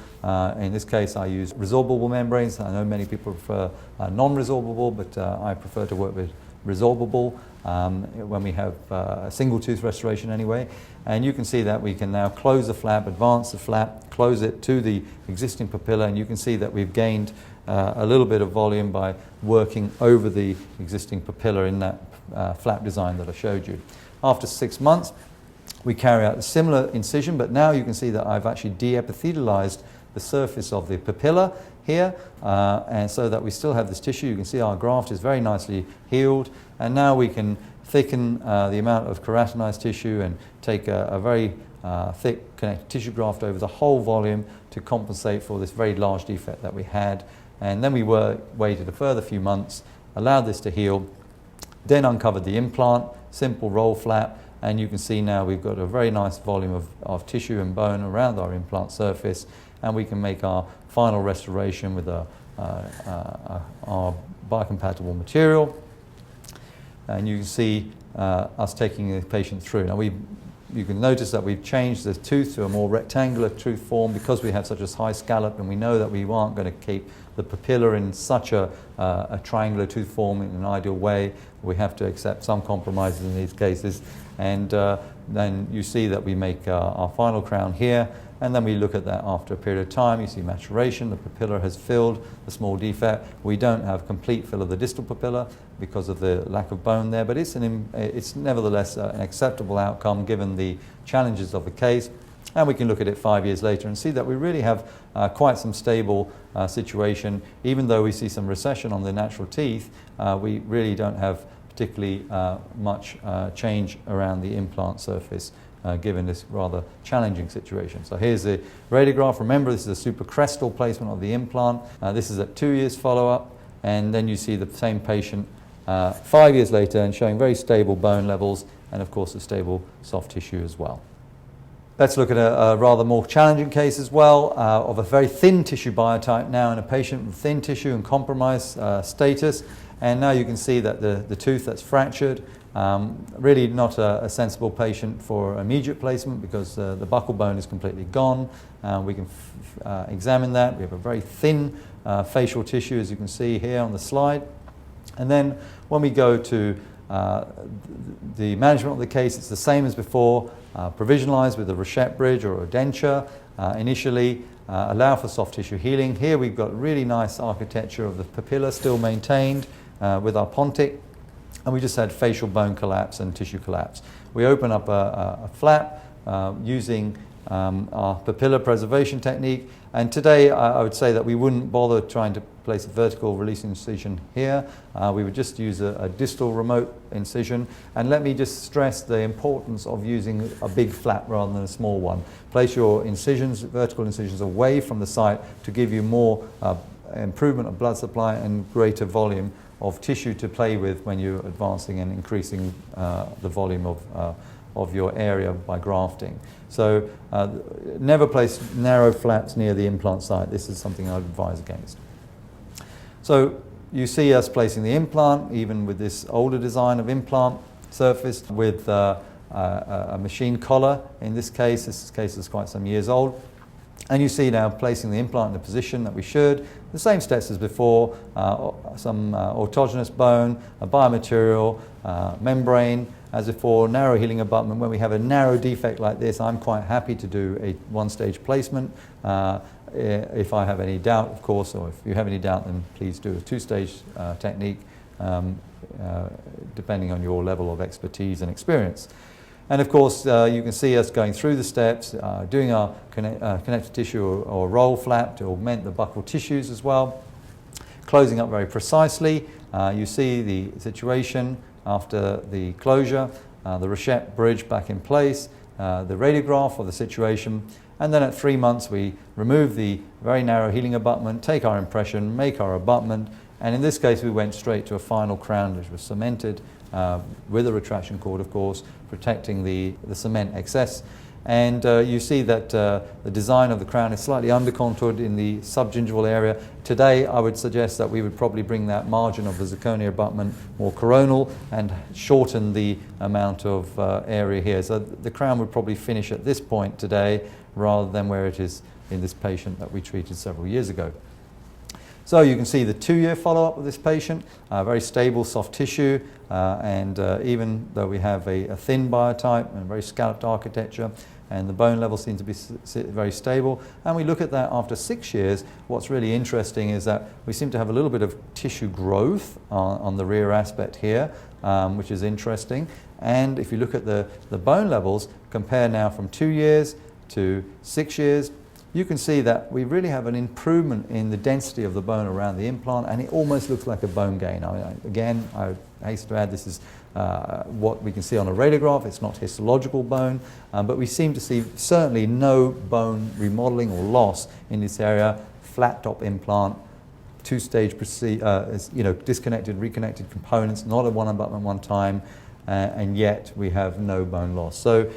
Speaker 1: In this case, I use resorbable membranes. I know many people prefer non-resorbable, but I prefer to work with resorbable when we have a single tooth restoration anyway. And you can see that we can now close the flap, advance the flap, close it to the existing papilla, and you can see that we've gained a little bit of volume by working over the existing papilla in that flap design that I showed you. After 6 months, we carry out a similar incision, but now you can see that I've actually de-epithelialized the surface of the papilla here, and so that we still have this tissue. You can see our graft is very nicely healed, and now we can thicken the amount of keratinized tissue and take a very thick connective tissue graft over the whole volume to compensate for this very large defect that we had. And then we waited a further few months, allowed this to heal, then uncovered the implant, simple roll flap, and you can see now we've got a very nice volume of tissue and bone around our implant surface, and we can make our final restoration with our biocompatible material. And you can see us taking the patient through. Now you can notice that we've changed the tooth to a more rectangular tooth form because we have such a high scallop, and we know that we aren't going to keep the papilla in such a triangular tooth form in an ideal way. We have to accept some compromises in these cases. And then you see that we make our final crown here, and then we look at that after a period of time. You see maturation, the papilla has filled the small defect. We don't have complete fill of the distal papilla because of the lack of bone there, but it's nevertheless an acceptable outcome given the challenges of the case. And we can look at it 5 years later and see that we really have quite some stable situation. Even though we see some recession on the natural teeth, we really don't have particularly much change around the implant surface given this rather challenging situation. So here's the radiograph. Remember, this is a supracrestal placement of the implant. This is at 2 years follow-up, and then you see the same patient 5 years later and showing very stable bone levels and of course a stable soft tissue as well. Let's look at a rather more challenging case as well of a very thin tissue biotype now in a patient with thin tissue and compromised status. And now you can see that the tooth that's fractured, really not a sensible patient for immediate placement because the buccal bone is completely gone. We can examine that. We have a very thin facial tissue, as you can see here on the slide. And then when we go to the management of the case, it's the same as before, provisionalized with a Rochette bridge or a denture initially, allow for soft tissue healing. Here we've got really nice architecture of the papilla still maintained with our pontic, and we just had facial bone collapse and tissue collapse. We open up a flap using our papilla preservation technique, and today I would say that we wouldn't bother trying to place a vertical release incision here. We would just use a distal remote incision, and let me just stress the importance of using a big flap rather than a small one. Place your incisions, vertical incisions, away from the site to give you more improvement of blood supply and greater volume of tissue to play with when you're advancing and increasing the volume of your area by grafting. So never place narrow flaps near the implant site. This is something I would advise against. So you see us placing the implant, even with this older design of implant surface with a machine collar. In this case is quite some years old. And you see now placing the implant in the position that we should. The same steps as before, some autogenous bone, a biomaterial, membrane, as before, narrow healing abutment. When we have a narrow defect like this, I'm quite happy to do a one-stage placement. If I have any doubt, of course, or if you have any doubt, then please do a two-stage technique, depending on your level of expertise and experience. And of course, you can see us going through the steps, doing our connective tissue or roll flap to augment the buccal tissues as well, closing up very precisely. You see the situation after the closure, the Rochette bridge back in place, the radiograph of the situation, and then at 3 months we remove the very narrow healing abutment, take our impression, make our abutment, and in this case we went straight to a final crown which was cemented with a retraction cord, of course, protecting the cement excess. And you see that the design of the crown is slightly under-contoured in the subgingival area. Today, I would suggest that we would probably bring that margin of the zirconia abutment more coronal and shorten the amount of area here. So the crown would probably finish at this point today rather than where it is in this patient that we treated several years ago. So you can see the 2-year follow-up of this patient, very stable soft tissue, and even though we have a thin biotype and very scalloped architecture, and the bone levels seem to be very stable. And we look at that after 6 years. What's really interesting is that we seem to have a little bit of tissue growth on the rear aspect here, which is interesting. And if you look at the bone levels, compare now from 2 years to 6 years, you can see that we really have an improvement in the density of the bone around the implant, and it almost looks like a bone gain. Again, I hasten to add, this is what we can see on a radiograph. It's not histological bone, but we seem to see certainly no bone remodeling or loss in this area. Flat top implant, two-stage disconnected, reconnected components, not a one abutment one time, and yet we have no bone loss. So,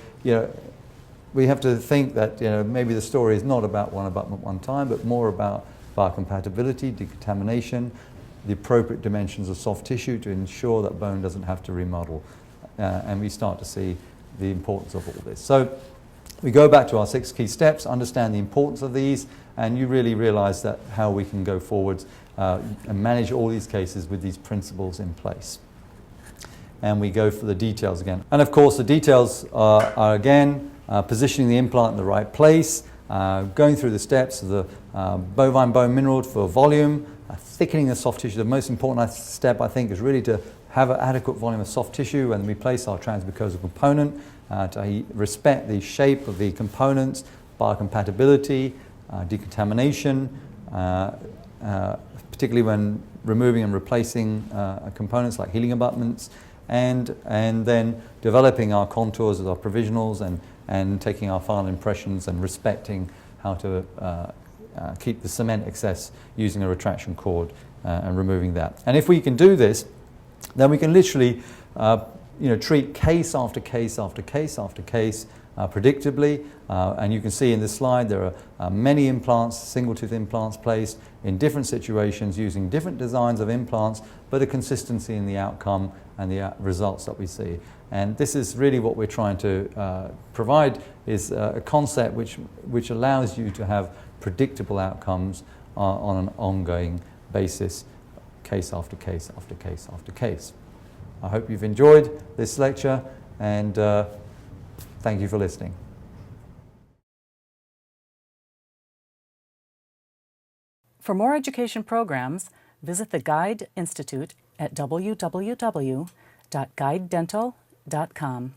Speaker 1: we have to think that maybe the story is not about one abutment one time, but more about biocompatibility, decontamination, the appropriate dimensions of soft tissue to ensure that bone doesn't have to remodel. And we start to see the importance of all this. So we go back to our 6 key steps, understand the importance of these, and you really realize that how we can go forwards and manage all these cases with these principles in place. And we go for the details again. And of course the details are again, positioning the implant in the right place, going through the steps of the bovine bone mineral for volume, thickening the soft tissue. The most important step, I think, is really to have an adequate volume of soft tissue and we place our transmucosal component, to respect the shape of the components, biocompatibility, decontamination, particularly when removing and replacing components like healing abutments, and then developing our contours as our provisionals and taking our final impressions and respecting how to keep the cement excess using a retraction cord and removing that. And if we can do this, then we can literally treat case after case after case after case predictably. And you can see in this slide there are many implants, single tooth implants placed in different situations using different designs of implants, but a consistency in the outcome and the results that we see. And this is really what we're trying to provide, is a concept which allows you to have predictable outcomes on an ongoing basis, case after case after case after case. I hope you've enjoyed this lecture, and thank you for listening.
Speaker 2: For more education programs, visit the Guide Institute at www.guidedental.com.